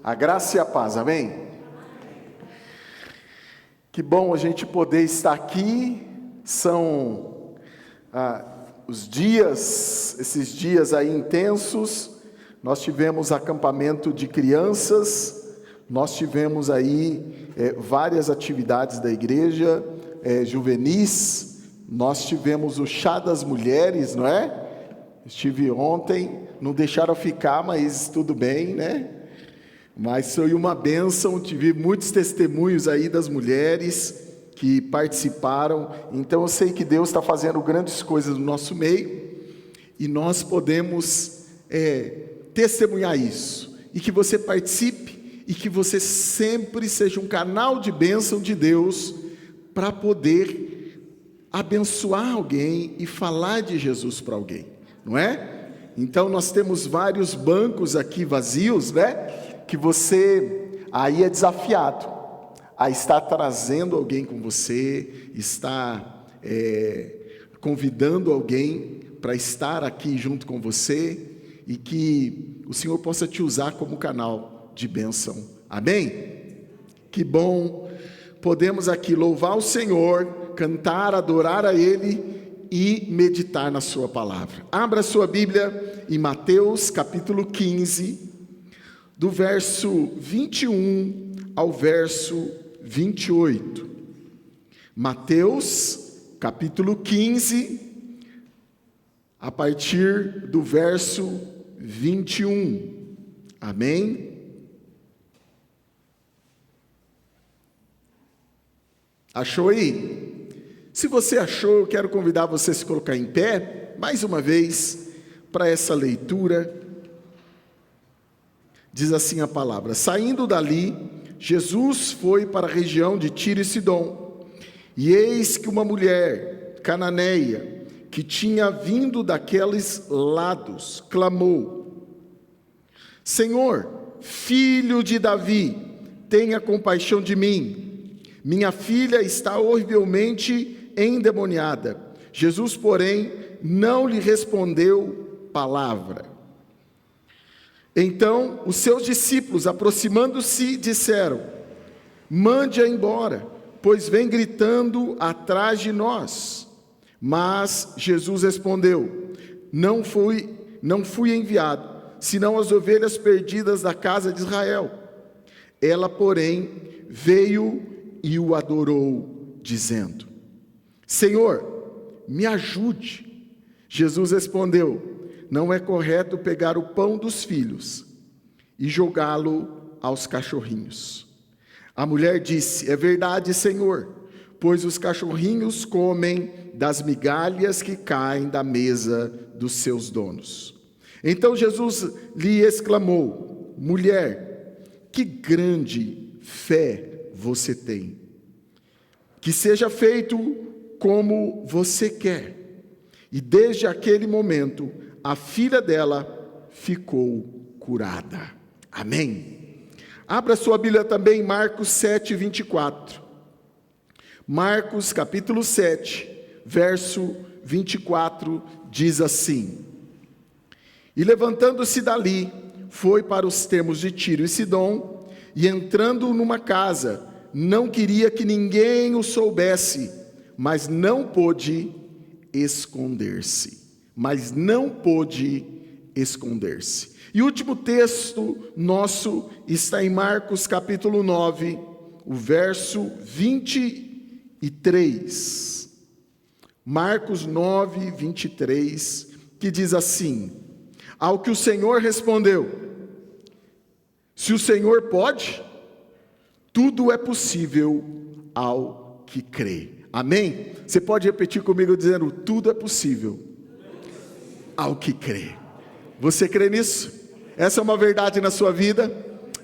A graça e a paz, amém? Que bom a gente poder estar aqui. São esses dias aí intensos. Nós tivemos acampamento de crianças, nós tivemos aí várias atividades da igreja, juvenis, nós tivemos o chá das mulheres, não é? Estive ontem, não deixaram ficar, mas tudo bem, né? Mas foi uma bênção, tive muitos testemunhos aí das mulheres que participaram. Então eu sei que Deus está fazendo grandes coisas no nosso meio, e nós podemos testemunhar isso, e que você participe, e que você sempre seja um canal de bênção de Deus, para poder abençoar alguém e falar de Jesus para alguém. Não é? Então nós temos vários bancos aqui vazios, né? Que você aí é desafiado a estar trazendo alguém com você, está convidando alguém para estar aqui junto com você, e que o Senhor possa te usar como canal de bênção. Amém? Que bom podemos aqui louvar o Senhor, cantar, adorar a Ele e meditar na sua palavra. Abra sua Bíblia em Mateus capítulo 15, do verso 21 ao verso 28. Mateus capítulo 15, a partir do verso 21. Amém? Achou aí? Se você achou, eu quero convidar você a se colocar em pé, mais uma vez, para essa leitura. Diz assim a palavra: saindo dali, Jesus foi para a região de Tiro e Sidom, e eis que uma mulher cananeia, que tinha vindo daqueles lados, clamou: Senhor, filho de Davi, tenha compaixão de mim, minha filha está horrivelmente endemoniada. Jesus, porém, não lhe respondeu palavra. Então os seus discípulos, aproximando-se, disseram: mande-a embora, pois vem gritando atrás de nós. Mas Jesus respondeu: não fui enviado, senão as ovelhas perdidas da casa de Israel. Ela, porém, veio e o adorou, dizendo: Senhor, me ajude. Jesus respondeu: não é correto pegar o pão dos filhos e jogá-lo aos cachorrinhos. A mulher disse: é verdade, Senhor, pois os cachorrinhos comem das migalhas que caem da mesa dos seus donos. Então Jesus lhe exclamou: mulher, que grande fé você tem! Que seja feito como você quer. E desde aquele momento, a filha dela ficou curada. Amém? Abra sua Bíblia também em Marcos 7, 24. Marcos capítulo 7, verso 24, diz assim: e levantando-se dali, foi para os termos de Tiro e Sidom, e entrando numa casa, não queria que ninguém o soubesse, mas não pôde esconder-se. E o último texto nosso está em Marcos capítulo 9, o verso 23. Marcos 9, 23, que diz assim: ao que o Senhor respondeu: se o Senhor pode, tudo é possível ao que crê. Amém? Você pode repetir comigo dizendo: tudo é possível ao que crê. Você crê nisso? Essa é uma verdade na sua vida?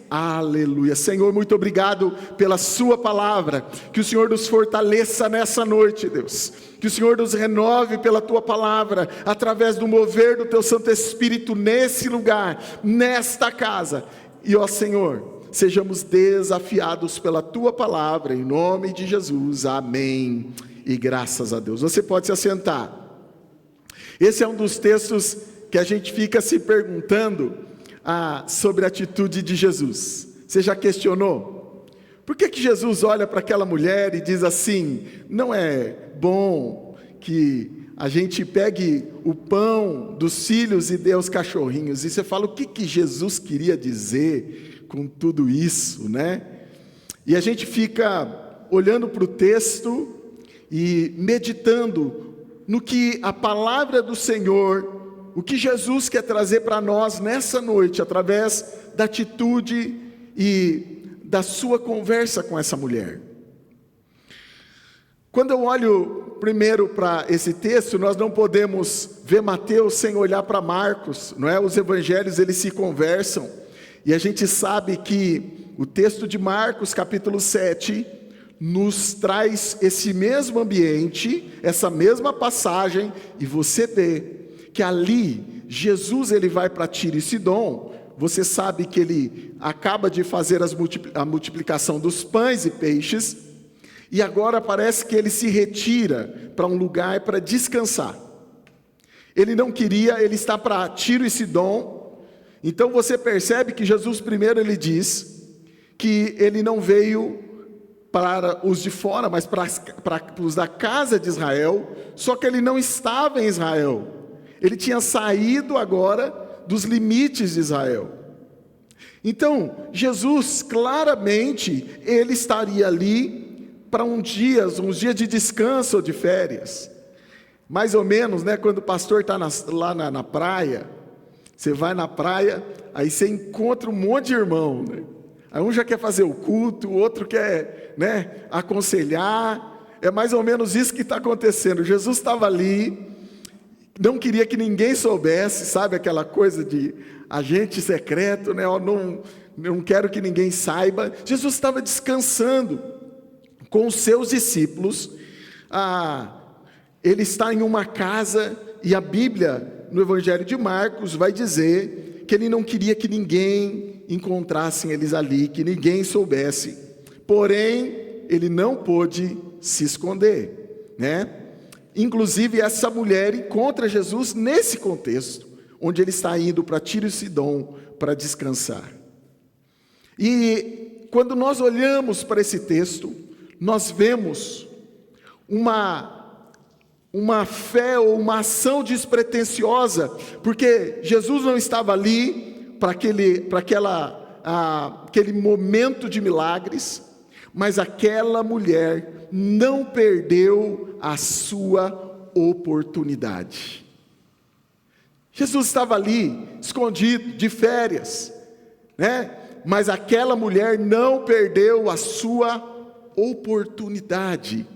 Aleluia. Senhor, muito obrigado pela sua palavra. Que o Senhor nos fortaleça nessa noite, Deus. Que o Senhor nos renove pela tua palavra, através do mover do teu Santo Espírito nesse lugar, nesta casa. E ó Senhor, sejamos desafiados pela tua palavra, em nome de Jesus. Amém. E graças a Deus. Você pode se assentar. Esse é um dos textos que a gente fica se perguntando sobre a atitude de Jesus? Você já questionou? Por que Jesus olha para aquela mulher e diz assim: não é bom que a gente pegue o pão dos filhos e dê aos cachorrinhos? E você fala, o que Jesus queria dizer com tudo isso, né? E a gente fica olhando para o texto e meditando no que a palavra do Senhor, o que Jesus quer trazer para nós nessa noite, através da atitude e da sua conversa com essa mulher. Quando eu olho primeiro para esse texto, nós não podemos ver Mateus sem olhar para Marcos, não é? Os evangelhos, eles se conversam, e a gente sabe que o texto de Marcos, capítulo 7, nos traz esse mesmo ambiente, essa mesma passagem, e você vê que ali, Jesus ele vai para Tiro e Sidom. Você sabe que ele acaba de fazer a multiplicação dos pães e peixes, e agora parece que ele se retira para um lugar para descansar. Ele não queria, ele está para Tiro e Sidom. Então você percebe que Jesus primeiro ele diz que ele não veio para os de fora, mas para os da casa de Israel, só que ele não estava em Israel. Ele tinha saído agora dos limites de Israel. Então, Jesus claramente, ele estaria ali para uns dias de descanso ou de férias. Mais ou menos, né, quando o pastor está lá na praia, você vai na praia, aí você encontra um monte de irmão, né? Aí um já quer fazer o culto, o outro quer, né, aconselhar. É mais ou menos isso que está acontecendo. Jesus estava ali, não queria que ninguém soubesse, sabe aquela coisa de agente secreto, né? Eu não quero que ninguém saiba. Jesus estava descansando com os seus discípulos. Ele está em uma casa, e a Bíblia, no Evangelho de Marcos, vai dizer que ele não queria que ninguém encontrasse eles ali, que ninguém soubesse. Porém, ele não pôde se esconder, né? Inclusive, essa mulher encontra Jesus nesse contexto, onde ele está indo para Tiro e Sidom para descansar. E quando nós olhamos para esse texto, nós vemos uma fé ou uma ação despretensiosa, porque Jesus não estava ali para aquele momento de milagres, mas aquela mulher não perdeu a sua oportunidade. Jesus estava ali, escondido, de férias, né? Mas aquela mulher não perdeu a sua oportunidade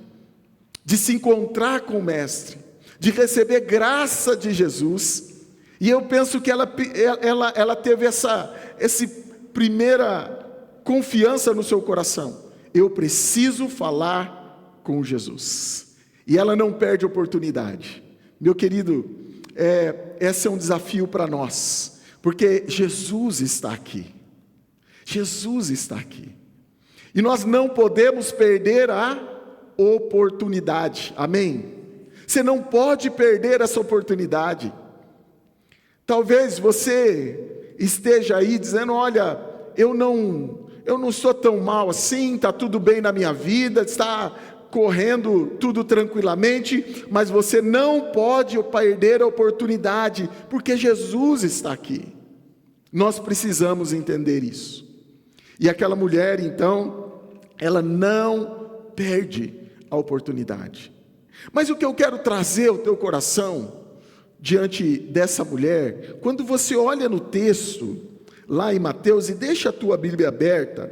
de se encontrar com o Mestre, de receber graça de Jesus. E eu penso que ela teve essa primeira confiança no seu coração: eu preciso falar com Jesus. E ela não perde a oportunidade. Meu querido, esse é um desafio para nós, porque Jesus está aqui. Jesus está aqui. E nós não podemos perder a oportunidade. Amém? Você não pode perder essa oportunidade. Talvez você esteja aí dizendo: olha, eu não sou tão mal assim, está tudo bem na minha vida, está correndo tudo tranquilamente, mas você não pode perder a oportunidade, porque Jesus está aqui. Nós precisamos entender isso. E aquela mulher, então, ela não perde a oportunidade. Mas o que eu quero trazer ao teu coração, diante dessa mulher, quando você olha no texto, lá em Mateus, e deixa a tua Bíblia aberta,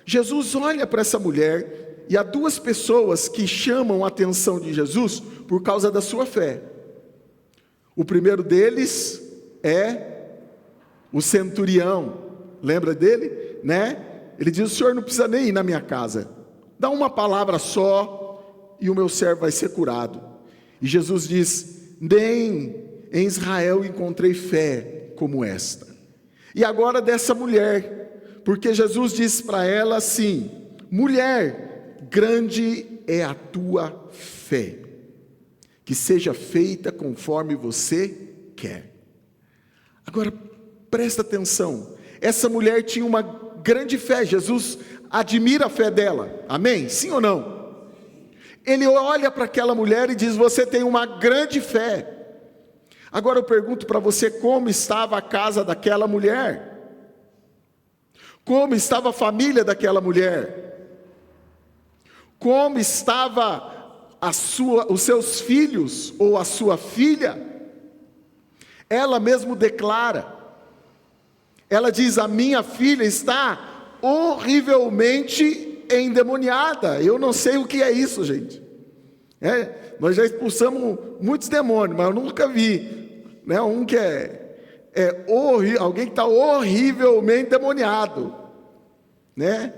Jesus olha para essa mulher, e há duas pessoas que chamam a atenção de Jesus por causa da sua fé. O primeiro deles é o centurião, lembra dele? Né? Ele diz: o senhor não precisa nem ir na minha casa, dá uma palavra só e o meu servo vai ser curado. E Jesus diz: nem em Israel encontrei fé como esta. E agora dessa mulher, porque Jesus diz para ela assim: mulher, grande é a tua fé, que seja feita conforme você quer. Agora, presta atenção, essa mulher tinha uma grande fé. Jesus admira a fé dela, amém? Sim ou não? Ele olha para aquela mulher e diz: você tem uma grande fé. Agora eu pergunto para você, como estava a casa daquela mulher? Como estava a família daquela mulher? Como estava os seus filhos ou a sua filha? Ela mesmo declara, ela diz: a minha filha está horrivelmente endemoniada. Eu não sei o que é isso, gente. Nós já expulsamos muitos demônios, mas eu nunca vi, né, um que alguém que está horrivelmente endemoniado, né?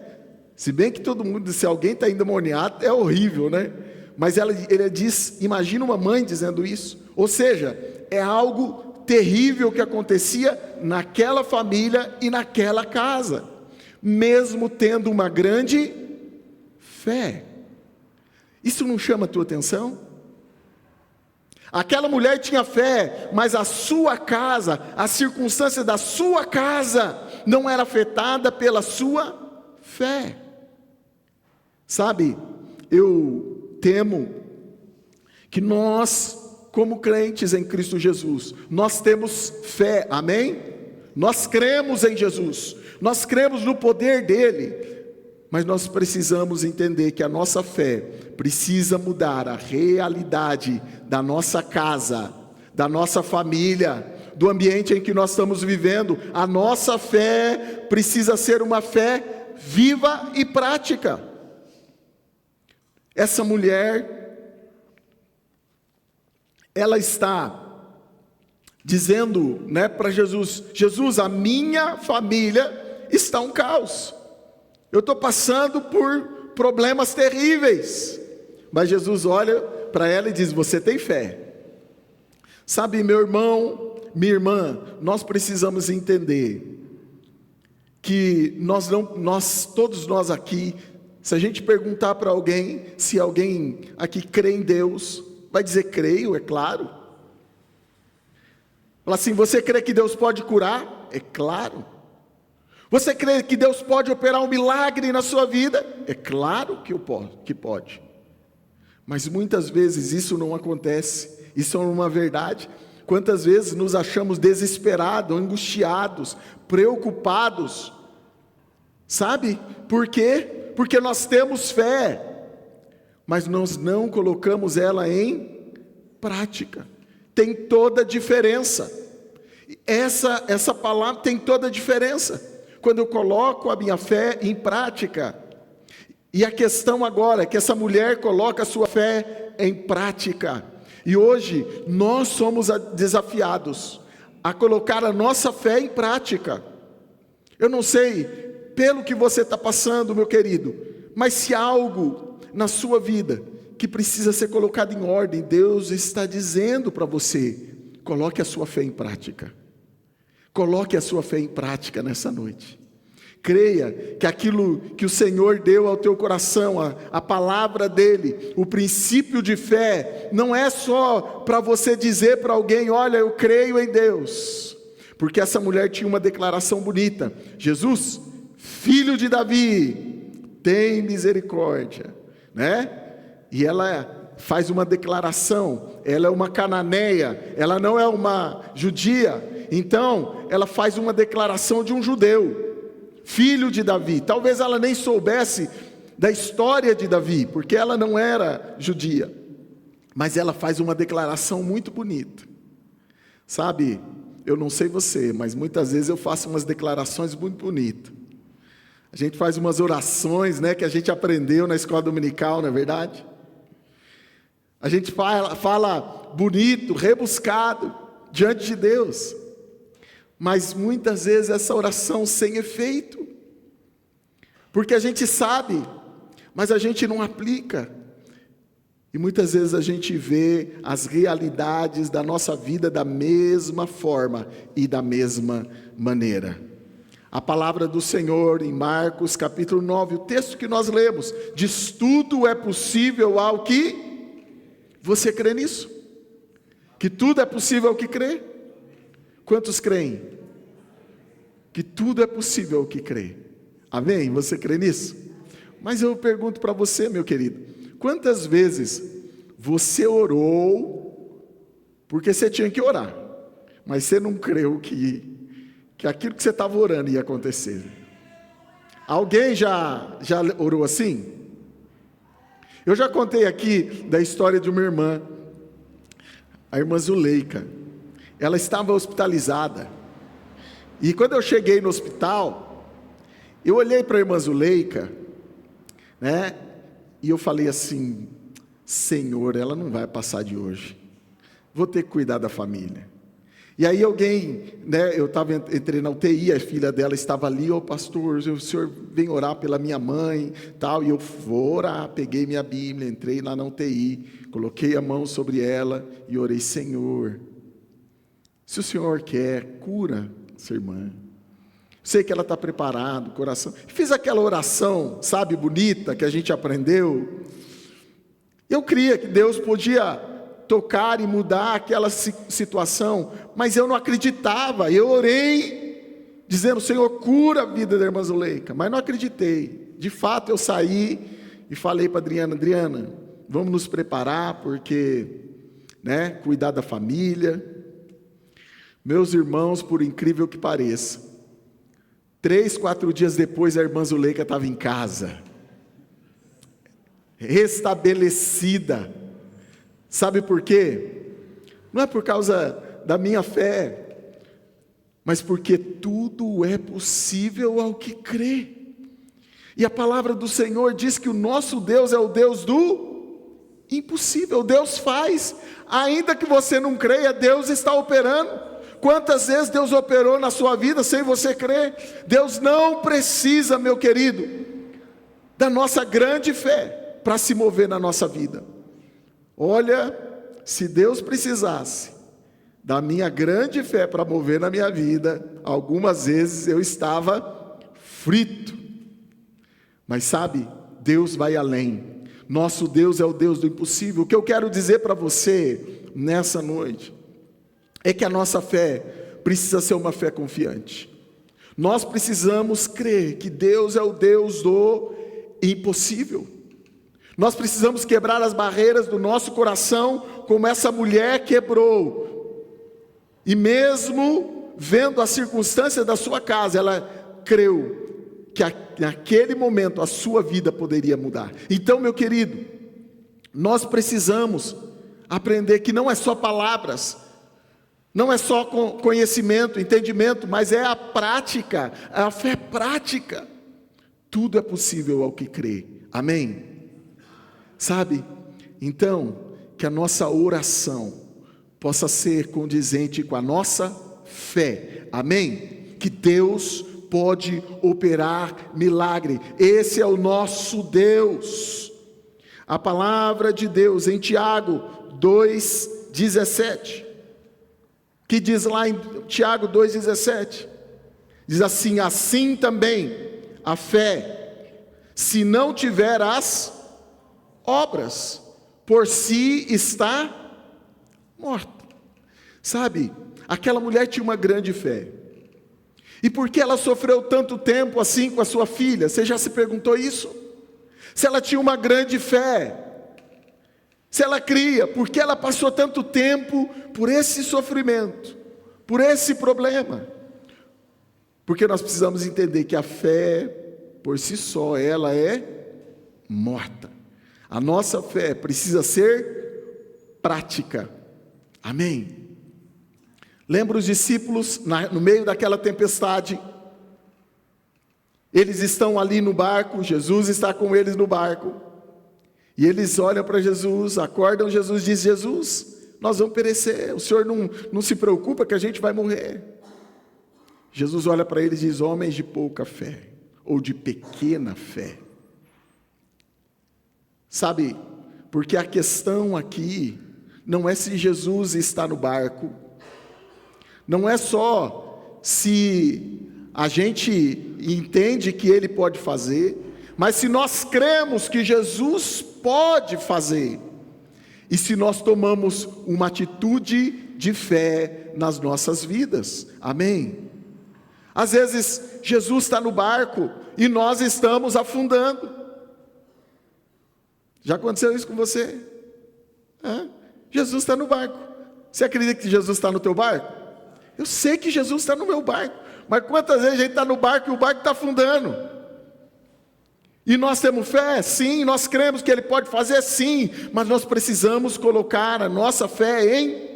Se bem que todo mundo, se alguém está endemoniado, é horrível, né? Mas ele diz, imagina uma mãe dizendo isso. Ou seja, é algo terrível que acontecia naquela família e naquela casa, mesmo tendo uma grande fé. Isso não chama a tua atenção? Aquela mulher tinha fé, mas a sua casa, a circunstância da sua casa não era afetada pela sua fé. Sabe, eu temo que nós, como crentes em Cristo Jesus, nós temos fé, amém? Nós cremos em Jesus, nós cremos no poder dEle, mas nós precisamos entender que a nossa fé precisa mudar a realidade da nossa casa, da nossa família, do ambiente em que nós estamos vivendo. A nossa fé precisa ser uma fé viva e prática. Essa mulher, ela está dizendo, né, para Jesus: Jesus, a minha família está um caos. Eu estou passando por problemas terríveis. Mas Jesus olha para ela e diz: você tem fé. Sabe, meu irmão, minha irmã, nós precisamos entender que todos nós aqui, se a gente perguntar para alguém, se alguém aqui crê em Deus, vai dizer: creio, é claro. Fala assim: você crê que Deus pode curar? É claro. Você crê que Deus pode operar um milagre na sua vida? É claro que pode. Mas muitas vezes isso não acontece. Isso é uma verdade. Quantas vezes nos achamos desesperados, angustiados, preocupados? Sabe por quê? Porque nós temos fé, mas nós não colocamos ela em prática. Tem toda a diferença. Essa palavra tem toda a diferença. Quando eu coloco a minha fé em prática. E a questão agora é que essa mulher coloca a sua fé em prática. E hoje nós somos desafiados a colocar a nossa fé em prática. Eu não sei pelo que você está passando, meu querido, mas se há algo na sua vida que precisa ser colocado em ordem, Deus está dizendo para você: coloque a sua fé em prática. Coloque a sua fé em prática nessa noite. Creia que aquilo que o Senhor deu ao teu coração, a palavra dEle, o princípio de fé, não é só para você dizer para alguém: olha, eu creio em Deus. Porque essa mulher tinha uma declaração bonita: Jesus, filho de Davi, tem misericórdia, né? E ela faz uma declaração. Ela é uma cananeia, ela não é uma judia. Então, ela faz uma declaração de um judeu, filho de Davi. Talvez ela nem soubesse da história de Davi, porque ela não era judia. Mas ela faz uma declaração muito bonita. Sabe, eu não sei você, mas muitas vezes eu faço umas declarações muito bonitas. A gente faz umas orações, né, que a gente aprendeu na escola dominical, não é verdade? A gente fala bonito, rebuscado, diante de Deus. Mas muitas vezes essa oração sem efeito, porque a gente sabe, mas a gente não aplica. E muitas vezes a gente vê as realidades da nossa vida da mesma forma e da mesma maneira. A palavra do Senhor em Marcos capítulo 9, o texto que nós lemos, diz: tudo é possível ao que... Você crê nisso? Que tudo é possível ao que crê? Quantos creem? que tudo é possível ao que crê. Amém? Você crê nisso? Mas eu pergunto para você, meu querido, quantas vezes você orou porque você tinha que orar, mas você não creu que aquilo que você estava orando ia acontecer? Alguém já orou assim? Eu já contei aqui da história de uma irmã, a irmã Zuleika. Ela estava hospitalizada, e quando eu cheguei no hospital, eu olhei para a irmã Zuleika, né, e eu falei assim: Senhor, ela não vai passar de hoje, vou ter que cuidar da família. E aí alguém, né, entrei na UTI, a filha dela estava ali: ô pastor, o senhor vem orar pela minha mãe, tal, e eu vou orar. Peguei minha Bíblia, entrei lá na UTI, coloquei a mão sobre ela e orei: Senhor, se o senhor quer, cura essa irmã, sei que ela está preparada, o coração. Fiz aquela oração, sabe, bonita, que a gente aprendeu. Eu cria que Deus podia tocar e mudar aquela situação, mas eu não acreditava. Eu orei dizendo: Senhor, cura a vida da irmã Zuleika, mas não acreditei. De fato, eu saí e falei para Adriana, vamos nos preparar, porque, né, cuidar da família. Meus irmãos, por incrível que pareça, 3, 4 dias depois, a irmã Zuleika estava em casa, restabelecida. Sabe por quê? Não é por causa da minha fé, mas porque tudo é possível ao que crê. E a palavra do Senhor diz que o nosso Deus é o Deus do impossível. Deus faz, ainda que você não creia, Deus está operando. Quantas vezes Deus operou na sua vida sem você crer? Deus não precisa, meu querido, da nossa grande fé para se mover na nossa vida. Olha, se Deus precisasse da minha grande fé para mover na minha vida, algumas vezes eu estava frito. Mas sabe, Deus vai além. Nosso Deus é o Deus do impossível. O que eu quero dizer para você nessa noite é que a nossa fé precisa ser uma fé confiante. Nós precisamos crer que Deus é o Deus do impossível. Nós precisamos quebrar as barreiras do nosso coração, como essa mulher quebrou. E mesmo vendo a circunstância da sua casa, ela creu que naquele momento a sua vida poderia mudar. Então, meu querido, nós precisamos aprender que não é só palavras, não é só conhecimento, entendimento, mas é a prática, a fé prática. Tudo é possível ao que crê. Amém? Sabe? Então, que a nossa oração possa ser condizente com a nossa fé. Amém? Que Deus pode operar milagre. Esse é o nosso Deus. A palavra de Deus em Tiago 2,17. Que diz lá em Tiago 2,17? Diz assim: assim também a fé, se não tiver as obras, por si está morta. Sabe, aquela mulher tinha uma grande fé. E por que ela sofreu tanto tempo assim com a sua filha? Você já se perguntou isso? Se ela tinha uma grande fé, se ela cria, por que ela passou tanto tempo por esse sofrimento, por esse problema? Porque nós precisamos entender que a fé, por si só, ela é morta. A nossa fé precisa ser prática. Amém? Lembra os discípulos no meio daquela tempestade? Eles estão ali no barco, Jesus está com eles no barco. E eles olham para Jesus, acordam Jesus, diz: Jesus, nós vamos perecer, o Senhor não se preocupa que a gente vai morrer. Jesus olha para eles e diz: homens de pouca fé, ou de pequena fé. Sabe, porque a questão aqui não é se Jesus está no barco, não é só se a gente entende que Ele pode fazer, mas se nós cremos que Jesus pode fazer, e se nós tomamos uma atitude de fé nas nossas vidas. Amém? Às vezes, Jesus está no barco e nós estamos afundando. Já aconteceu isso com você? Jesus está no barco. Você acredita que Jesus está no teu barco? Eu sei que Jesus está no meu barco. Mas quantas vezes a gente está no barco e o barco está afundando? E nós temos fé? Sim. Nós cremos que Ele pode fazer? Sim. Mas nós precisamos colocar a nossa fé em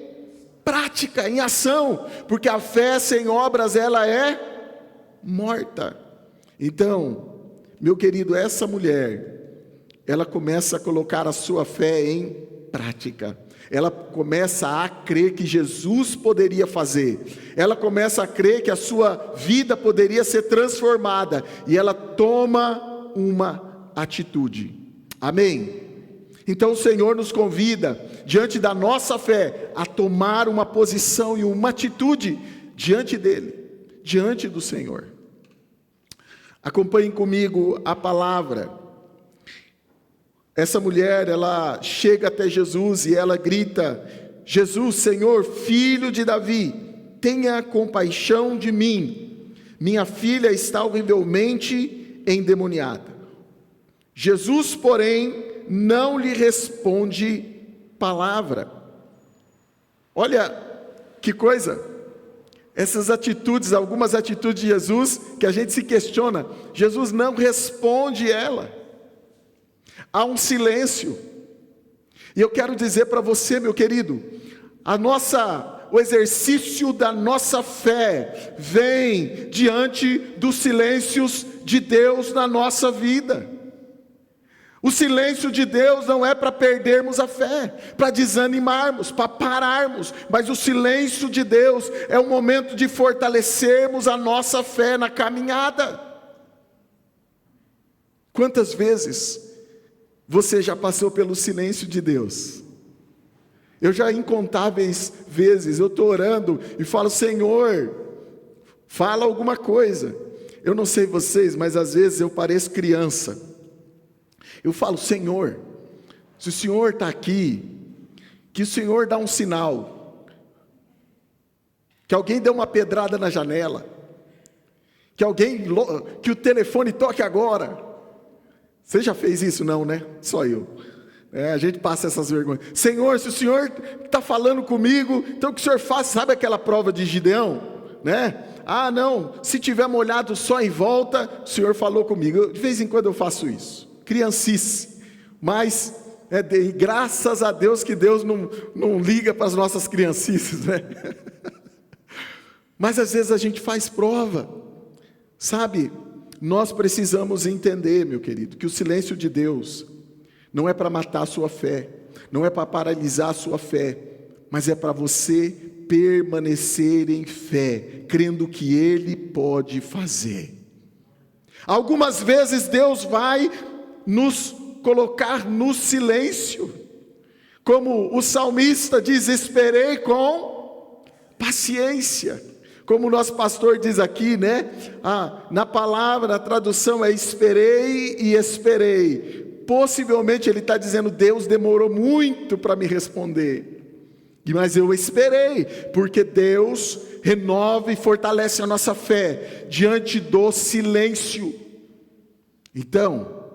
prática, em ação. Porque a fé sem obras, ela é morta. Então, meu querido, essa mulher, ela começa a colocar a sua fé em prática. Ela começa a crer que Jesus poderia fazer. Ela começa a crer que a sua vida poderia ser transformada. E ela toma uma atitude. Amém? Então o Senhor nos convida, diante da nossa fé, a tomar uma posição e uma atitude diante dEle, diante do Senhor. Acompanhem comigo a palavra. Essa mulher, ela chega até Jesus e ela grita: Jesus, Senhor, filho de Davi, tenha compaixão de mim. Minha filha está horrivelmente endemoniada. Jesus, porém, não lhe responde palavra. Olha que coisa. Essas atitudes, algumas atitudes de Jesus, que a gente se questiona. Jesus não responde ela. Há um silêncio. E eu quero dizer para você, meu querido, o exercício da nossa fé vem diante dos silêncios de Deus na nossa vida. O silêncio de Deus não é para perdermos a fé, para desanimarmos, para pararmos, mas o silêncio de Deus é um momento de fortalecermos a nossa fé na caminhada. Quantas vezes você já passou pelo silêncio de Deus? Eu já incontáveis vezes, eu estou orando e falo: Senhor, fala alguma coisa. Eu não sei vocês, mas às vezes eu pareço criança. Eu falo: Senhor, se o Senhor está aqui, que o Senhor dá um sinal, que alguém dê uma pedrada na janela, que o telefone toque agora. Você já fez isso? Não, né? Só eu. A gente passa essas vergonhas. Senhor, se o Senhor está falando comigo, então que o Senhor faça. Sabe aquela prova de Gideão? Né? Ah, não, se tiver molhado só em volta, o Senhor falou comigo. De vez em quando eu faço isso. Criancice. Mas, graças a Deus que Deus não liga para as nossas criancices, né? Mas às vezes a gente faz prova. Sabe? Nós precisamos entender, meu querido, que o silêncio de Deus não é para matar a sua fé, não é para paralisar a sua fé, mas é para você permanecer em fé, crendo que Ele pode fazer. Algumas vezes Deus vai nos colocar no silêncio, como o salmista diz: esperei com paciência. Como o nosso pastor diz aqui, né? Na palavra, a tradução é esperei e esperei. Possivelmente ele está dizendo: Deus demorou muito para me responder. Mas eu esperei, porque Deus renova e fortalece a nossa fé diante do silêncio. Então,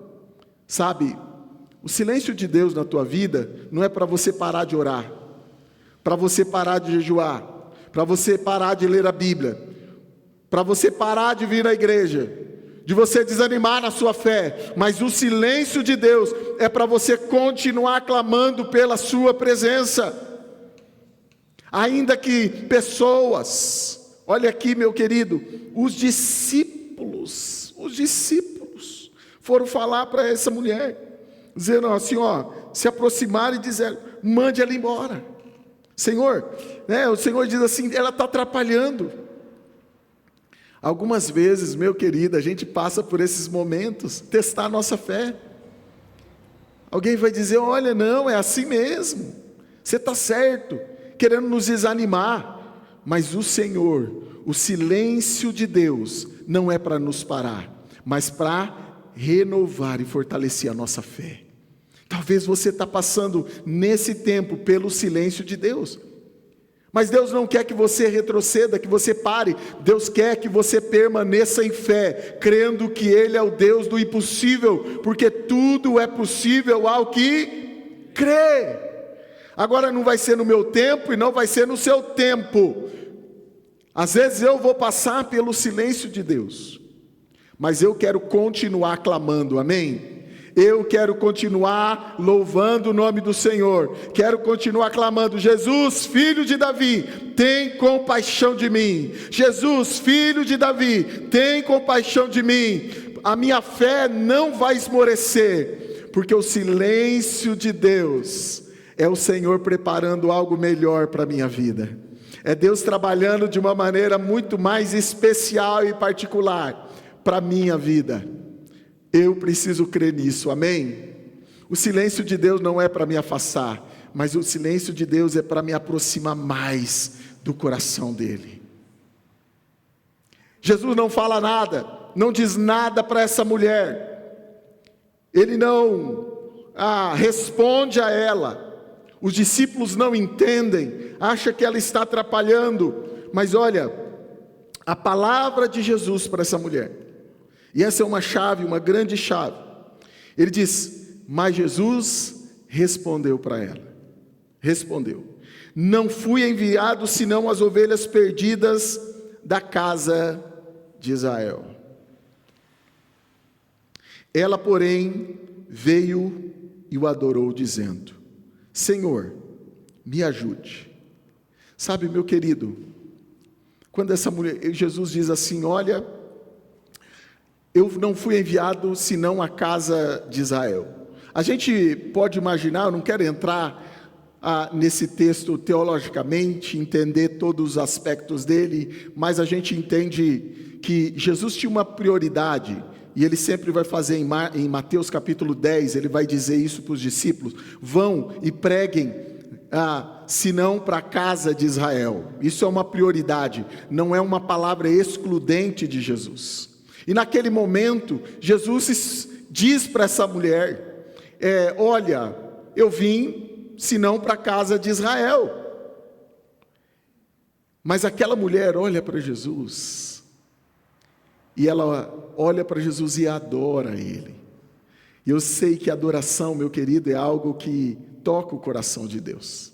sabe, o silêncio de Deus na tua vida não é para você parar de orar, para você parar de jejuar, para você parar de ler a Bíblia, para você parar de vir à igreja, de você desanimar na sua fé, mas o silêncio de Deus é para você continuar clamando pela sua presença, ainda que pessoas, olha aqui, meu querido, os discípulos foram falar para essa mulher, dizendo assim, se aproximaram e disseram: mande ela embora. Senhor, o Senhor diz assim: ela está atrapalhando. Algumas vezes, meu querido, a gente passa por esses momentos, testar a nossa fé. Alguém vai dizer: olha, não, é assim mesmo, você está certo, querendo nos desanimar. Mas o Senhor, o silêncio de Deus, não é para nos parar, mas para renovar e fortalecer a nossa fé. Talvez você está passando nesse tempo pelo silêncio de Deus, Mas Deus não quer que você retroceda, que você pare. Deus quer que você permaneça em fé, crendo que Ele é o Deus do impossível, porque tudo é possível ao que crê. Agora não vai ser no meu tempo e não vai ser no seu tempo. Às vezes eu vou passar pelo silêncio de Deus, mas eu quero continuar clamando, amém? Eu quero continuar louvando o nome do Senhor, quero continuar clamando: Jesus, filho de Davi, tem compaixão de mim. Jesus, filho de Davi, tem compaixão de mim. A minha fé não vai esmorecer, porque o silêncio de Deus é o Senhor preparando algo melhor para a minha vida. É Deus trabalhando de uma maneira muito mais especial e particular para a minha vida. Eu preciso crer nisso, amém? O silêncio de Deus não é para me afastar, mas o silêncio de Deus é para me aproximar mais do coração dEle. Jesus não fala nada, não diz nada para essa mulher. Ele não responde a ela. Os discípulos não entendem, acham que ela está atrapalhando, mas olha, a palavra de Jesus para essa mulher, e essa é uma chave, uma grande chave. Ele diz: mas Jesus respondeu para ela, não fui enviado senão as ovelhas perdidas da casa de Israel. Ela, porém, veio e o adorou, dizendo: Senhor, me ajude. Sabe, meu querido, quando essa mulher, Jesus diz assim: olha, eu não fui enviado senão à casa de Israel. A gente pode imaginar, eu não quero entrar nesse texto teologicamente, entender todos os aspectos dele, mas a gente entende que Jesus tinha uma prioridade, e ele sempre vai fazer em Mateus capítulo 10, ele vai dizer isso para os discípulos: vão e preguem, senão para a casa de Israel. Isso é uma prioridade, não é uma palavra excludente de Jesus. E naquele momento, Jesus diz para essa mulher: olha, eu vim senão para a casa de Israel. Mas aquela mulher olha para Jesus, e ela olha para Jesus e adora Ele. E eu sei que a adoração, meu querido, é algo que toca o coração de Deus.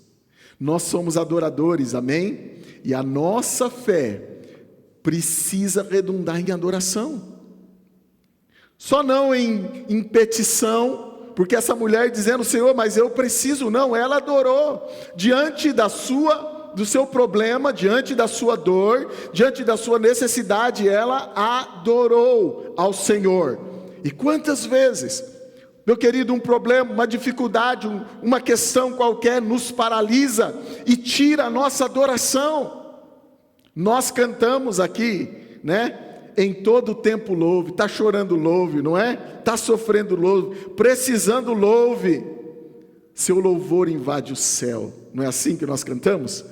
Nós somos adoradores, amém? E a nossa fé precisa redundar em adoração. Só não em petição, porque essa mulher dizendo: Senhor, mas eu preciso, não, ela adorou, diante do seu problema, diante da sua dor, diante da sua necessidade, ela adorou ao Senhor. E quantas vezes, meu querido, um problema, uma dificuldade, uma questão qualquer nos paralisa e tira a nossa adoração. Nós cantamos aqui, né? Em todo tempo louve. Está chorando, louve, não é? Está sofrendo, louve. Precisando, louve. Seu louvor invade o céu. Não é assim que nós cantamos?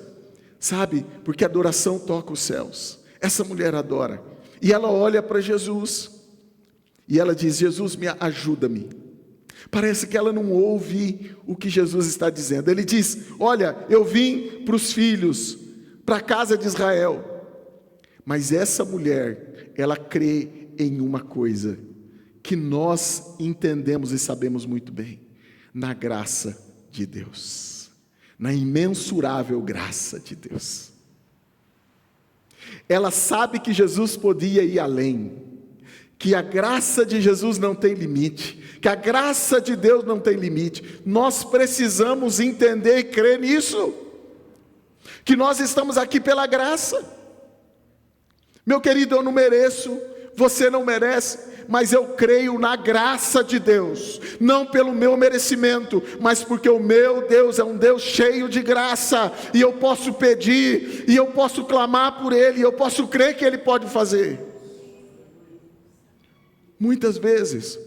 Sabe? Porque a adoração toca os céus. Essa mulher adora. E ela olha para Jesus. E ela diz: Jesus, ajuda-me. Parece que ela não ouve o que Jesus está dizendo. Ele diz: olha, eu vim para os filhos, para a casa de Israel. Mas essa mulher, ela crê em uma coisa que nós entendemos e sabemos muito bem: na graça de Deus, na imensurável graça de Deus. Ela sabe que Jesus podia ir além, que a graça de Jesus não tem limite, que a graça de Deus não tem limite. Nós precisamos entender e crer nisso, que nós estamos aqui pela graça. Meu querido, eu não mereço, você não merece, mas eu creio na graça de Deus, não pelo meu merecimento, mas porque o meu Deus é um Deus cheio de graça, e eu posso pedir, e eu posso clamar por Ele, e eu posso crer que Ele pode fazer. Muitas vezes,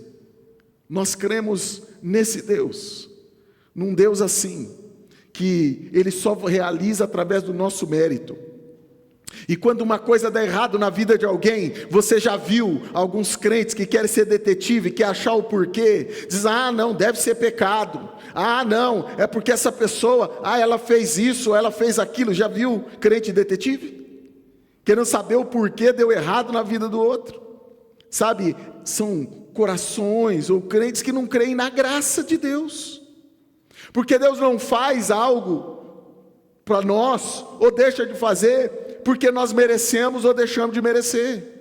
nós cremos nesse Deus, num Deus assim, que Ele só realiza através do nosso mérito. E quando uma coisa dá errado na vida de alguém, você já viu alguns crentes que querem ser detetive, quer achar o porquê, diz, não, deve ser pecado, não, é porque essa pessoa, ela fez isso, ela fez aquilo. Já viu crente detetive? Querendo saber o porquê deu errado na vida do outro. Sabe, são corações ou crentes que não creem na graça de Deus, porque Deus não faz algo para nós, ou deixa de fazer, porque nós merecemos ou deixamos de merecer.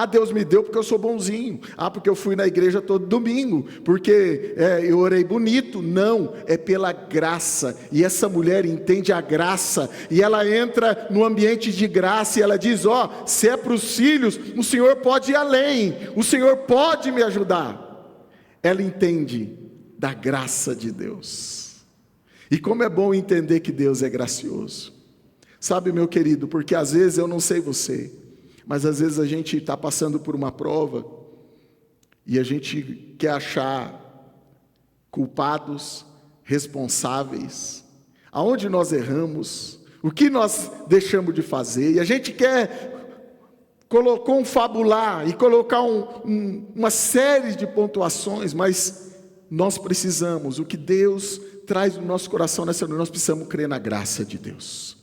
Deus me deu porque eu sou bonzinho, porque eu fui na igreja todo domingo, porque eu orei bonito. Não, é pela graça, e essa mulher entende a graça, e ela entra no ambiente de graça, e ela diz, se é para os filhos, o Senhor pode ir além, o Senhor pode me ajudar. Ela entende da graça de Deus, e como é bom entender que Deus é gracioso. Sabe, meu querido, porque às vezes, eu não sei você, mas às vezes a gente está passando por uma prova, e a gente quer achar culpados, responsáveis, aonde nós erramos, o que nós deixamos de fazer, e a gente quer confabular e colocar uma série de pontuações, mas nós precisamos, o que Deus traz no nosso coração nessa noite, nós precisamos crer na graça de Deus.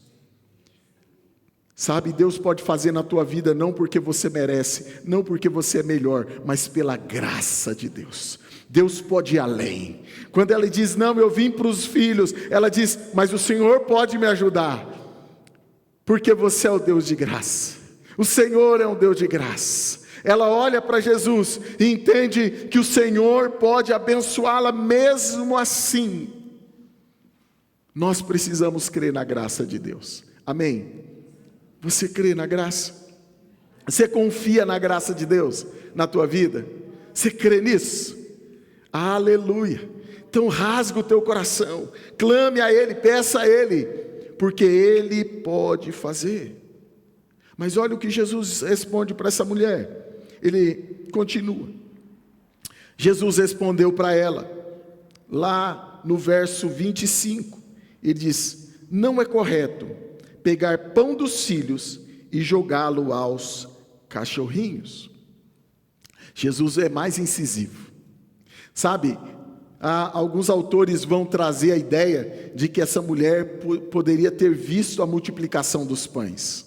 Sabe, Deus pode fazer na tua vida não porque você merece, não porque você é melhor, mas pela graça de Deus. Deus pode ir além. Quando ela diz, não, eu vim para os filhos, ela diz, mas o Senhor pode me ajudar, porque você é o Deus de graça. O Senhor é um Deus de graça. Ela olha para Jesus e entende que o Senhor pode abençoá-la mesmo assim. Nós precisamos crer na graça de Deus. Amém? Você crê na graça? Você confia na graça de Deus na tua vida? Você crê nisso? Aleluia! Então rasga o teu coração, clame a Ele, peça a Ele, porque Ele pode fazer. Mas olha o que Jesus responde para essa mulher. Ele continua. Jesus respondeu para ela, lá no verso 25, ele diz, não é correto pegar pão dos filhos e jogá-lo aos cachorrinhos. Jesus é mais incisivo. Sabe, alguns autores vão trazer a ideia de que essa mulher poderia ter visto a multiplicação dos pães.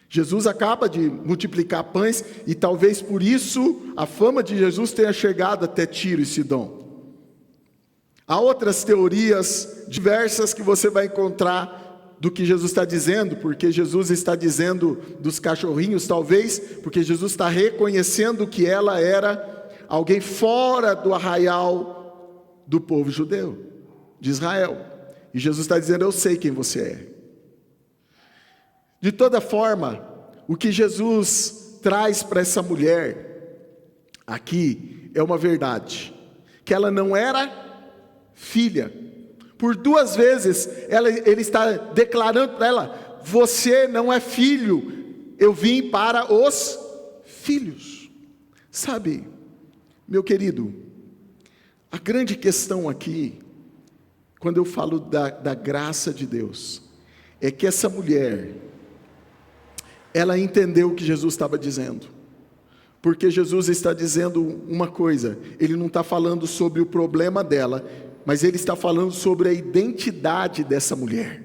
Jesus acaba de multiplicar pães, e talvez por isso a fama de Jesus tenha chegado até Tiro e Sidom. Há outras teorias diversas que você vai encontrar do que Jesus está dizendo, porque Jesus está dizendo dos cachorrinhos, talvez porque Jesus está reconhecendo que ela era alguém fora do arraial do povo judeu, de Israel, e Jesus está dizendo, eu sei quem você é. De toda forma, o que Jesus traz para essa mulher aqui é uma verdade, que ela não era filha. Por 2 vezes ele está declarando para ela, você não é filho, eu vim para os filhos. Sabe, meu querido, a grande questão aqui, quando eu falo da graça de Deus, é que essa mulher, ela entendeu o que Jesus estava dizendo, porque Jesus está dizendo uma coisa, ele não está falando sobre o problema dela, mas ele está falando sobre a identidade dessa mulher.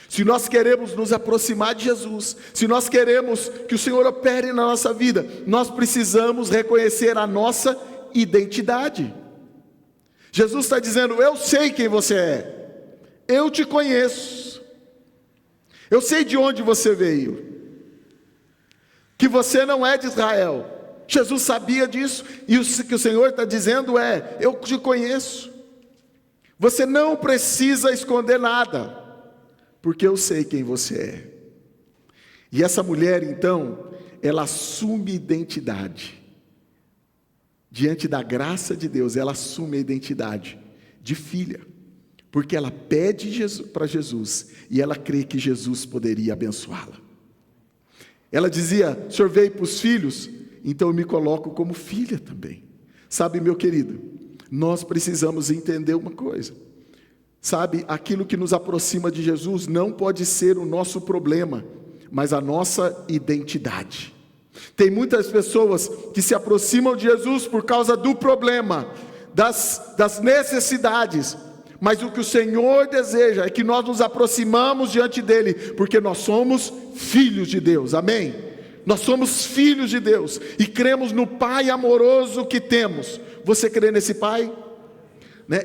Se nós queremos nos aproximar de Jesus, se nós queremos que o Senhor opere na nossa vida, nós precisamos reconhecer a nossa identidade. Jesus está dizendo, eu sei quem você é, eu te conheço, eu sei de onde você veio, que você não é de Israel. Jesus sabia disso, e o que o Senhor está dizendo é, eu te conheço, você não precisa esconder nada, porque eu sei quem você é. E essa mulher então, ela assume identidade, diante da graça de Deus, ela assume a identidade de filha, porque ela pede para Jesus, e ela crê que Jesus poderia abençoá-la. Ela dizia, o Senhor veio para os filhos, então eu me coloco como filha também. Sabe, meu querido, nós precisamos entender uma coisa, Sabe, aquilo que nos aproxima de Jesus não pode ser o nosso problema, mas a nossa identidade. Tem muitas pessoas que se aproximam de Jesus por causa do problema, das necessidades, mas o que o Senhor deseja é que nós nos aproximamos diante dele, porque nós somos filhos de Deus, amém? Nós somos filhos de Deus, e cremos no Pai amoroso que temos. Você crê nesse Pai?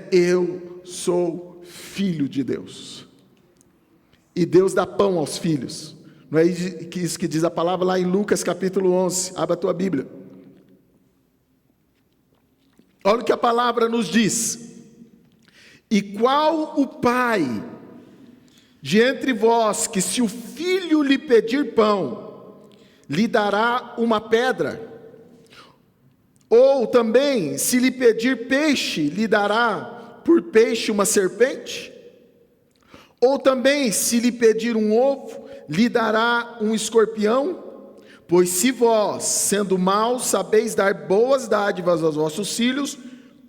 Eu sou filho de Deus, e Deus dá pão aos filhos, não é isso que diz a palavra lá em Lucas capítulo 11, abra a tua Bíblia, olha o que a palavra nos diz: e qual o pai de entre vós, que se o filho lhe pedir pão, lhe dará uma pedra? Ou também, se lhe pedir peixe, lhe dará por peixe uma serpente? Ou também, se lhe pedir um ovo, lhe dará um escorpião? Pois se vós, sendo maus, sabeis dar boas dádivas aos vossos filhos,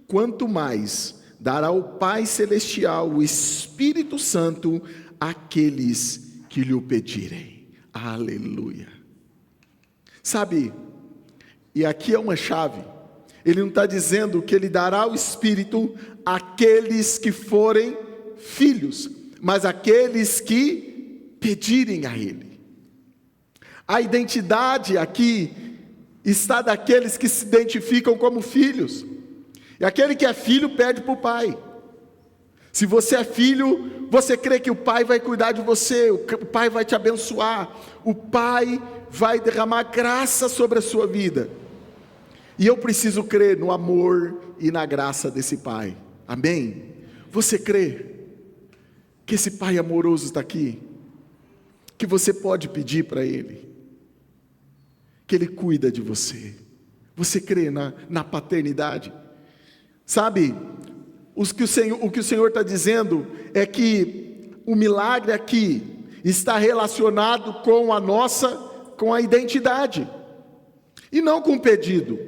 quanto mais dará o Pai Celestial, o Espírito Santo, àqueles que lhe o pedirem. Aleluia. Sabe, e aqui é uma chave, ele não está dizendo que ele dará o Espírito àqueles que forem filhos, mas àqueles que pedirem a ele. A identidade aqui está daqueles que se identificam como filhos, e aquele que é filho pede para o pai. Se você é filho, você crê que o pai vai cuidar de você, o pai vai te abençoar, o pai vai derramar graça sobre a sua vida. E eu preciso crer no amor e na graça desse pai, amém? Você crê que esse pai amoroso está aqui? Que você pode pedir para ele, que ele cuida de você? Você crê na paternidade? Sabe, o que o Senhor está dizendo é que o milagre aqui está relacionado com a identidade, e não com o pedido,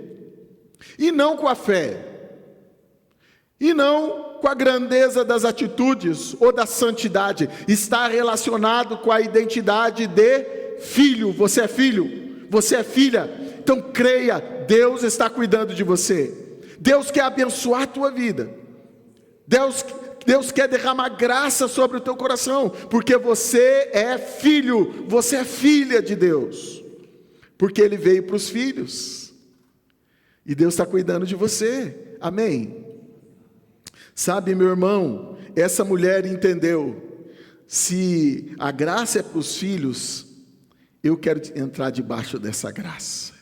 e não com a fé, e não com a grandeza das atitudes ou da santidade. Está relacionado com a identidade de filho. Você é filho, você é filha, então creia, Deus está cuidando de você. Deus quer abençoar a tua vida, Deus quer derramar graça sobre o teu coração, porque você é filho, você é filha de Deus, porque Ele veio para os filhos, e Deus está cuidando de você, amém? Sabe, meu irmão, essa mulher entendeu, se a graça é para os filhos, eu quero entrar debaixo dessa graça.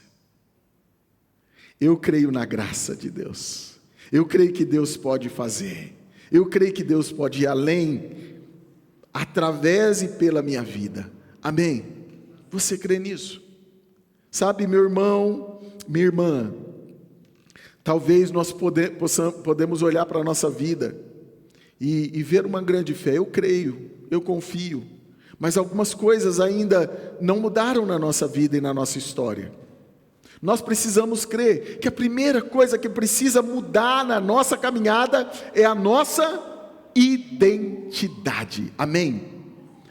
Eu creio na graça de Deus, eu creio que Deus pode fazer, eu creio que Deus pode ir além, através e pela minha vida, amém? Você crê nisso? Sabe, meu irmão, minha irmã, talvez nós podemos olhar para a nossa vida e ver uma grande fé. Eu creio, eu confio, mas algumas coisas ainda não mudaram na nossa vida e na nossa história. Nós precisamos crer que a primeira coisa que precisa mudar na nossa caminhada é a nossa identidade, amém?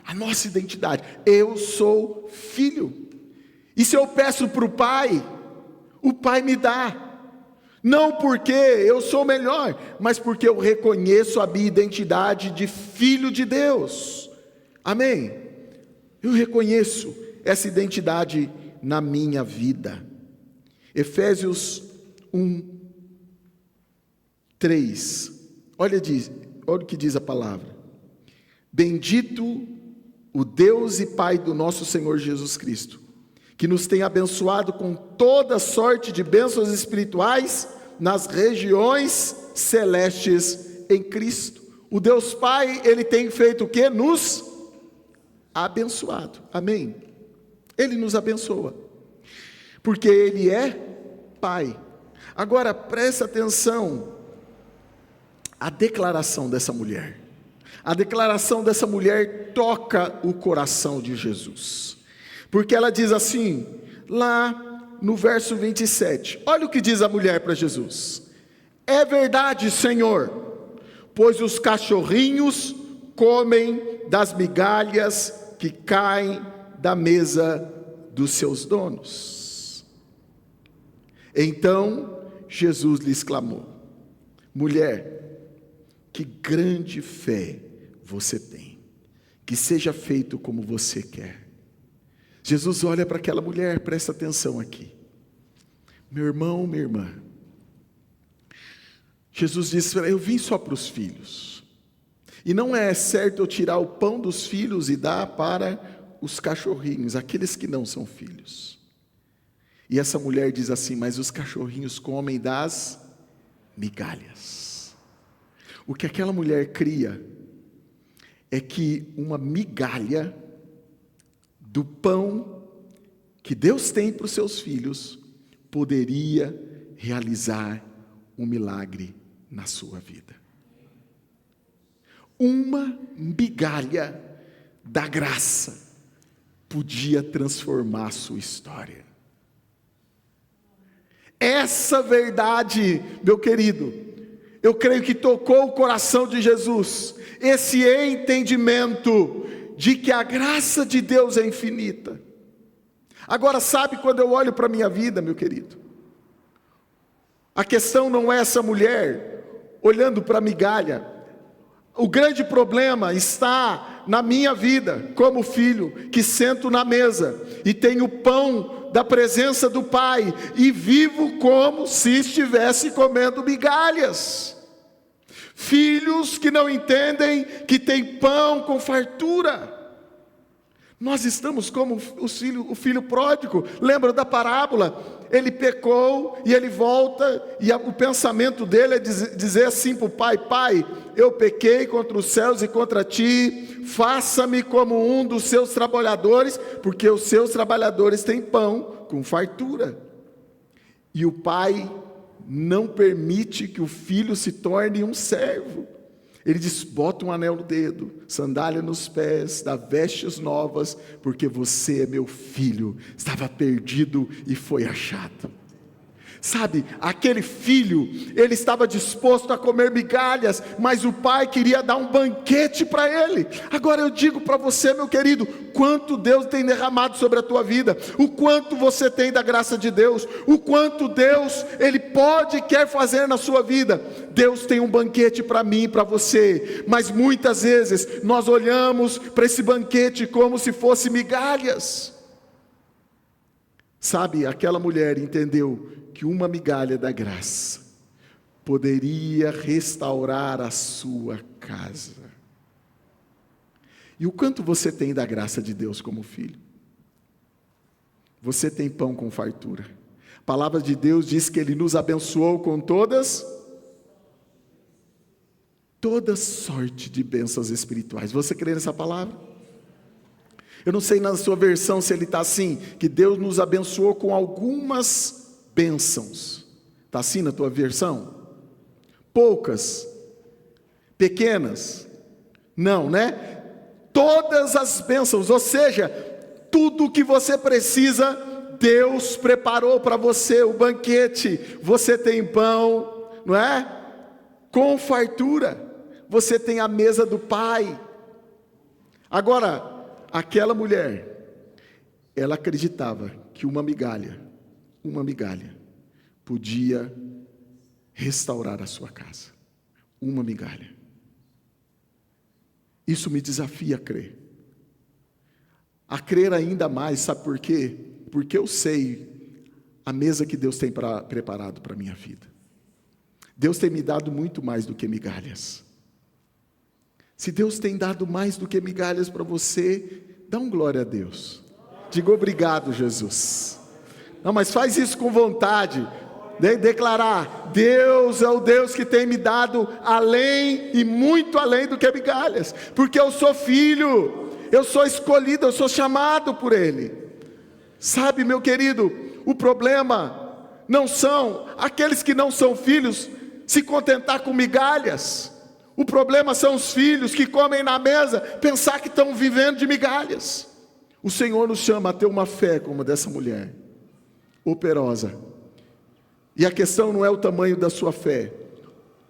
A nossa identidade. Eu sou filho, e se eu peço para o Pai me dá, não porque eu sou melhor, mas porque eu reconheço a minha identidade de filho de Deus, amém? Eu reconheço essa identidade na minha vida. Efésios 1:3, olha o que diz a palavra: bendito o Deus e Pai do nosso Senhor Jesus Cristo, que nos tem abençoado com toda sorte de bênçãos espirituais nas regiões celestes em Cristo. O Deus Pai, Ele tem feito o quê? Nos abençoado, amém? Ele nos abençoa, porque Ele é Pai. Agora presta atenção, a declaração dessa mulher. A declaração dessa mulher toca o coração de Jesus, porque ela diz assim, lá no verso 27, olha o que diz a mulher para Jesus: é verdade, Senhor, pois os cachorrinhos comem das migalhas que caem da mesa dos seus donos. Então Jesus lhes clamou: mulher, que grande fé você tem, que seja feito como você quer. Jesus olha para aquela mulher, presta atenção aqui. Meu irmão, minha irmã, Jesus disse: eu vim só para os filhos, e não é certo eu tirar o pão dos filhos e dar para os cachorrinhos, aqueles que não são filhos. E essa mulher diz assim: mas os cachorrinhos comem das migalhas. O que aquela mulher cria é que uma migalha do pão que Deus tem para os seus filhos poderia realizar um milagre na sua vida. Uma migalha da graça podia transformar a sua história. Essa verdade, meu querido, eu creio que tocou o coração de Jesus, esse entendimento de que a graça de Deus é infinita. Agora, sabe, quando eu olho para a minha vida, meu querido, a questão não é essa mulher olhando para a migalha. O grande problema está na minha vida, como filho, que sento na mesa e tenho pão da presença do Pai e vivo como se estivesse comendo migalhas. Filhos que não entendem que tem pão com fartura. Nós estamos como o filho pródigo. Lembra da parábola? Ele pecou e ele volta, e o pensamento dele é dizer assim para o pai: pai, eu pequei contra os céus e contra ti, faça-me como um dos seus trabalhadores, porque os seus trabalhadores têm pão com fartura. E o pai não permite que o filho se torne um servo. Ele diz: bota um anel no dedo, sandália nos pés, dá vestes novas, porque você é meu filho, estava perdido e foi achado. Sabe, aquele filho, ele estava disposto a comer migalhas, mas o pai queria dar um banquete para ele. Agora eu digo para você, meu querido, quanto Deus tem derramado sobre a tua vida, o quanto você tem da graça de Deus, o quanto Deus, Ele pode e quer fazer na sua vida. Deus tem um banquete para mim e para você, mas muitas vezes nós olhamos para esse banquete como se fosse migalhas. Sabe, aquela mulher entendeu que uma migalha da graça poderia restaurar a sua casa. E o quanto você tem da graça de Deus como filho? Você tem pão com fartura. A palavra de Deus diz que Ele nos abençoou com toda sorte de bênçãos espirituais. Você crê nessa palavra? Eu não sei na sua versão se ele está assim, que Deus nos abençoou com algumas bênçãos. Está assim na tua versão? Poucas? Pequenas? Não, né? Todas as bênçãos, ou seja, tudo o que você precisa, Deus preparou para você, o banquete. Você tem pão, não é? Com fartura. Você tem a mesa do Pai. Agora, aquela mulher, ela acreditava que uma migalha podia restaurar a sua casa. Uma migalha. Isso me desafia a crer ainda mais. Sabe por quê? Porque eu sei a mesa que Deus tem preparado para a minha vida. Deus tem me dado muito mais do que migalhas. Se Deus tem dado mais do que migalhas para você, dá um glória a Deus. Diga obrigado, Jesus. Não, mas faz isso com vontade. Declarar: Deus é o Deus que tem me dado além e muito além do que migalhas, porque eu sou filho, eu sou escolhido, eu sou chamado por Ele. Sabe, meu querido, o problema não são aqueles que não são filhos se contentar com migalhas. O problema são os filhos que comem na mesa, pensar que estão vivendo de migalhas. O Senhor nos chama a ter uma fé como a dessa mulher, operosa. E a questão não é o tamanho da sua fé.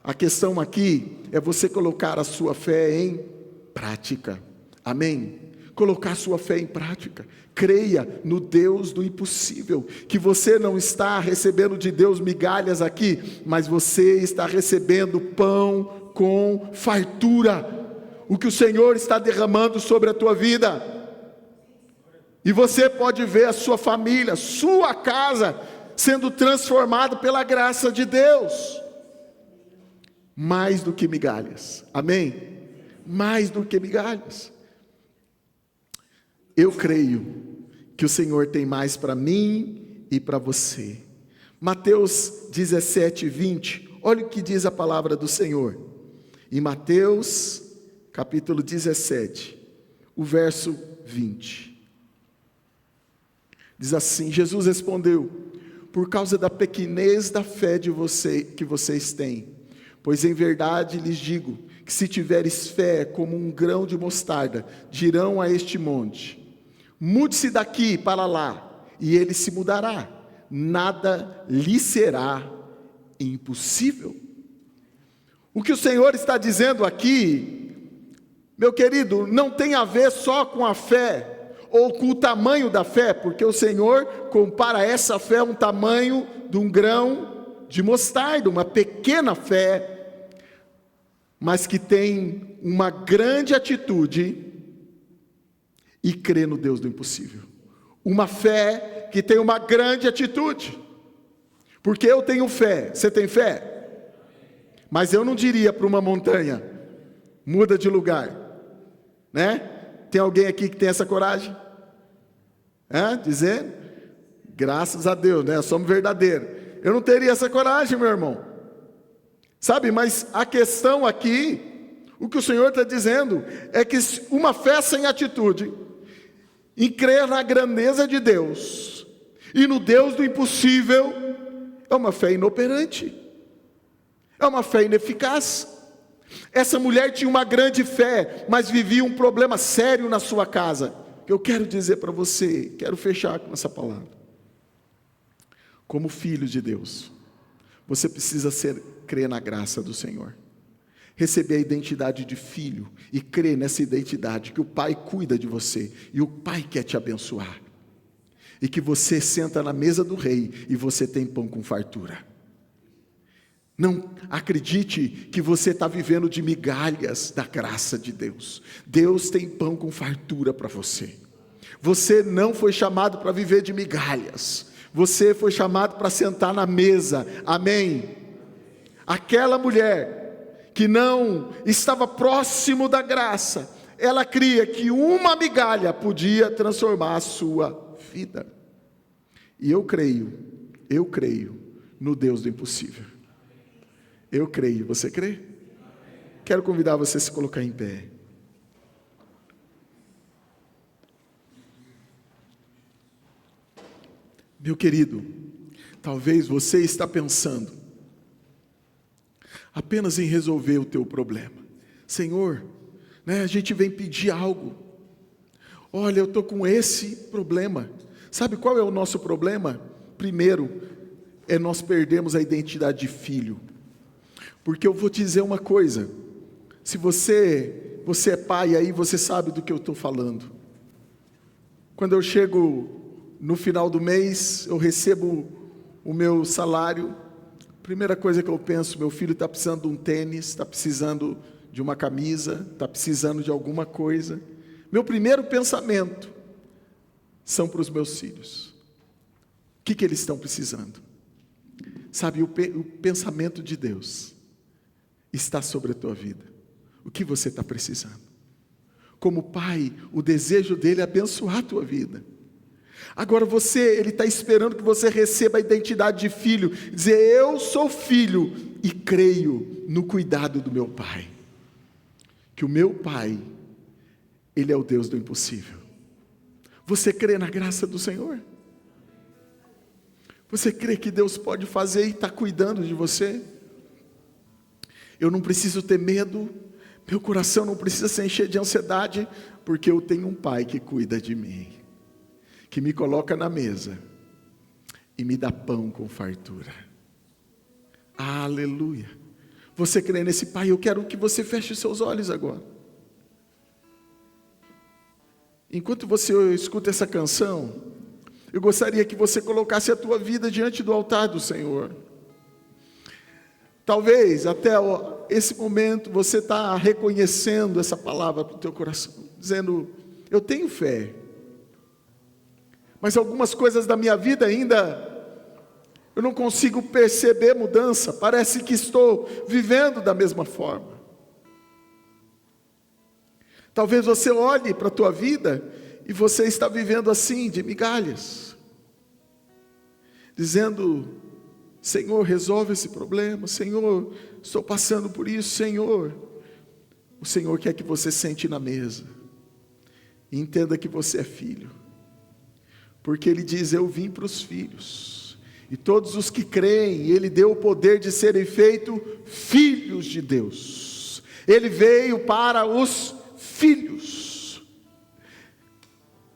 A questão aqui é você colocar a sua fé em prática. Amém? Colocar a sua fé em prática. Creia no Deus do impossível, que você não está recebendo de Deus migalhas aqui, mas você está recebendo pão com fartura, o que o Senhor está derramando sobre a tua vida. E você pode ver a sua família, sua casa, sendo transformado pela graça de Deus. Mais do que migalhas, amém? Mais do que migalhas. Eu creio que o Senhor tem mais para mim e para você. Mateus 17, 20, olha o que diz a palavra do Senhor. Em Mateus, capítulo 17, o verso 20. Diz assim: Jesus respondeu: por causa da pequenez da fé que vocês têm, pois em verdade lhes digo, que se tiveres fé como um grão de mostarda, dirão a este monte: mude-se daqui para lá, e ele se mudará, nada lhe será impossível. O que o Senhor está dizendo aqui, meu querido, não tem a ver só com a fé, ou com o tamanho da fé, porque o Senhor compara essa fé a um tamanho de um grão de mostarda, uma pequena fé, mas que tem uma grande atitude e crê no Deus do impossível. Uma fé que tem uma grande atitude, porque eu tenho fé, você tem fé? Mas eu não diria para uma montanha: muda de lugar, né? Tem alguém aqui que tem essa coragem? Dizer? Graças a Deus, né? Somos verdadeiros. Eu não teria essa coragem, meu irmão. Sabe, mas a questão aqui, o que o Senhor está dizendo, é que uma fé sem atitude, em crer na grandeza de Deus, e no Deus do impossível, é uma fé inoperante. É uma fé ineficaz. Essa mulher tinha uma grande fé, mas vivia um problema sério na sua casa. Que eu quero dizer para você, quero fechar com essa palavra. Como filho de Deus, você precisa crer na graça do Senhor, receber a identidade de filho e crer nessa identidade, que o Pai cuida de você e o Pai quer te abençoar, e que você senta na mesa do rei e você tem pão com fartura. Não acredite que você está vivendo de migalhas da graça de Deus. Deus tem pão com fartura para você. Você não foi chamado para viver de migalhas. Você foi chamado para sentar na mesa. Amém? Aquela mulher que não estava próximo da graça, ela cria que uma migalha podia transformar a sua vida. E eu creio no Deus do impossível. Eu creio, você crê? Quero convidar você a se colocar em pé. Meu querido, talvez você está pensando apenas em resolver o teu problema. Senhor, a gente vem pedir algo. Olha, eu estou com esse problema. Sabe qual é o nosso problema? Primeiro, nós perdemos a identidade de filho. Porque eu vou te dizer uma coisa, se você é pai aí, você sabe do que eu estou falando. Quando eu chego no final do mês, eu recebo o meu salário, primeira coisa que eu penso, meu filho está precisando de um tênis, está precisando de uma camisa, está precisando de alguma coisa. Meu primeiro pensamento são para os meus filhos. O que eles estão precisando? Sabe, o pensamento de Deus está sobre a tua vida. O que você está precisando? Como pai, o desejo dele é abençoar a tua vida. Agora ele está esperando que você receba a identidade de filho, dizer: eu sou filho e creio no cuidado do meu pai. Que o meu pai, ele é o Deus do impossível. Você crê na graça do Senhor? Você crê que Deus pode fazer e está cuidando de você? Eu não preciso ter medo, meu coração não precisa se encher de ansiedade, porque eu tenho um pai que cuida de mim, que me coloca na mesa e me dá pão com fartura. Aleluia! Você crê nesse Pai? Eu quero que você feche os seus olhos agora. Enquanto você escuta essa canção, eu gostaria que você colocasse a tua vida diante do altar do Senhor. Talvez até esse momento você está reconhecendo essa palavra para o teu coração, dizendo: eu tenho fé, mas algumas coisas da minha vida ainda eu não consigo perceber mudança, parece que estou vivendo da mesma forma. Talvez você olhe para a tua vida e você está vivendo assim, de migalhas, dizendo: Senhor, resolve esse problema, Senhor, estou passando por isso, Senhor. O Senhor quer que você sente na mesa e entenda que você é filho, porque Ele diz: eu vim para os filhos, e todos os que creem, Ele deu o poder de serem feitos filhos de Deus. Ele veio para os filhos.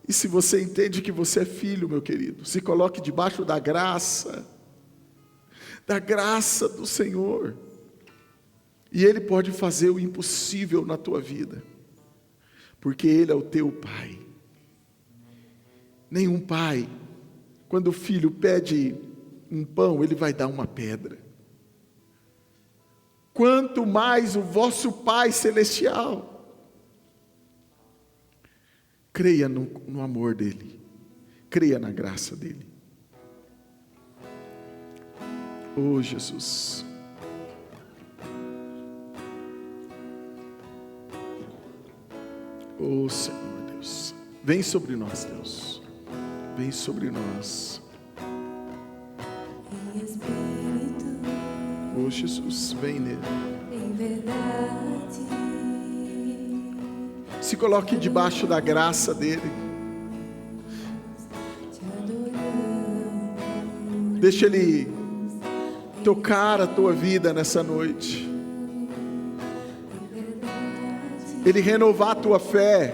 E se você entende que você é filho, meu querido, se coloque debaixo da graça do Senhor, e Ele pode fazer o impossível na tua vida, porque Ele é o teu Pai. Nenhum pai, quando o filho pede um pão, ele vai dar uma pedra. Quanto mais o vosso Pai Celestial. Creia no amor dEle, creia na graça dEle. Oh Jesus, oh Senhor Deus, vem sobre nós, Deus, vem sobre nós. Oh Jesus, vem nele. Se coloque debaixo da graça dele. Deixa ele tocar a tua vida nessa noite. Ele renovar a tua fé.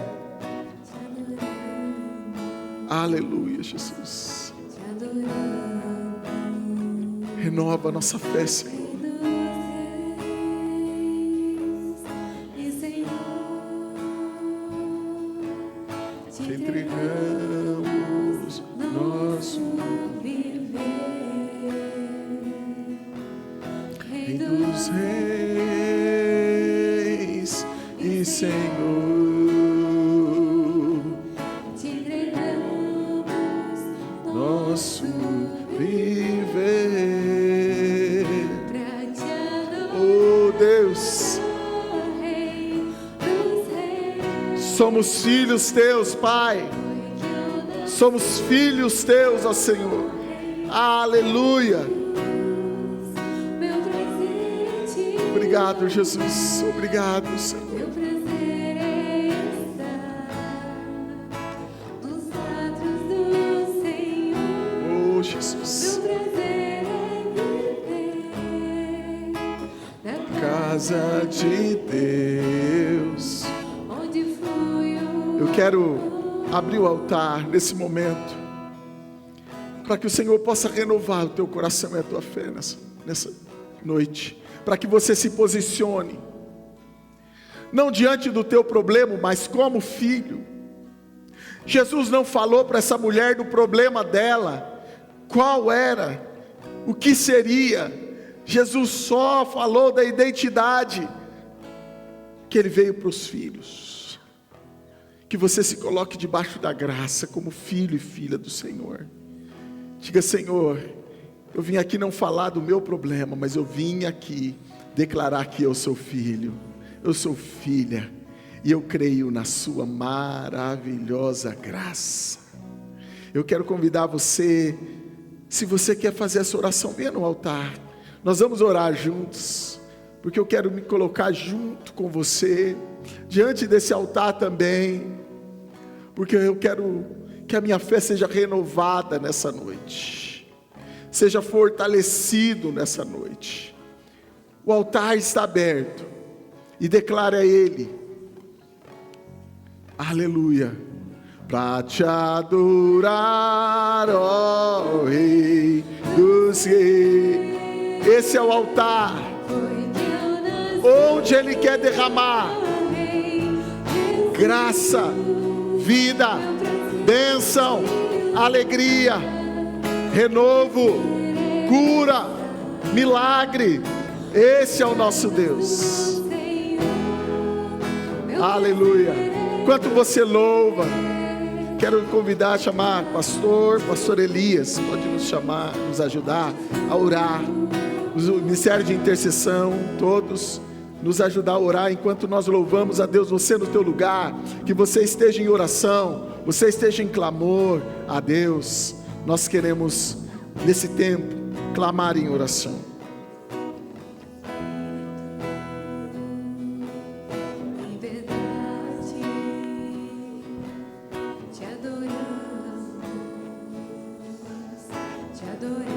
Aleluia, Jesus. Renova a nossa fé, Senhor. Te entregamos nosso viver, Rei dos reis e Senhor. Te entregamos nosso viver. Oh Deus, somos filhos teus, Pai. Somos filhos teus, ó Senhor. Aleluia. Obrigado, Jesus. Obrigado, Senhor. Oh, Jesus. Casa de Deus. Eu quero abrir o altar nesse momento, para que o Senhor possa renovar o teu coração e a tua fé nessa noite, para que você se posicione, não diante do teu problema, mas como filho. Jesus não falou para essa mulher do problema dela, qual era, o que seria. Jesus só falou da identidade, que Ele veio para os filhos. Que você se coloque debaixo da graça, como filho e filha do Senhor. Diga: Senhor, eu vim aqui não falar do meu problema, mas eu vim aqui declarar que eu sou filho, eu sou filha, e eu creio na sua maravilhosa graça. Eu quero convidar você, se você quer fazer essa oração, venha no altar. Nós vamos orar juntos, porque eu quero me colocar junto com você, diante desse altar também, porque eu quero que a minha fé seja renovada nessa noite, seja fortalecido nessa noite. O altar está aberto, e declare a Ele, aleluia, para te adorar, ó Rei dos Reis. Esse é o altar. onde Ele quer derramar graça, vida, bênção, alegria, renovo, cura, milagre. Esse é o nosso Deus. Aleluia. Enquanto você louva, quero convidar a chamar pastor Elias, pode nos chamar, nos ajudar a orar. O Ministério de Intercessão, todos nos ajudar a orar enquanto nós louvamos a Deus. Você no teu lugar, que você esteja em oração, você esteja em clamor a Deus. Nós queremos nesse tempo clamar em oração. Em verdade, te adoramos, te adoramos.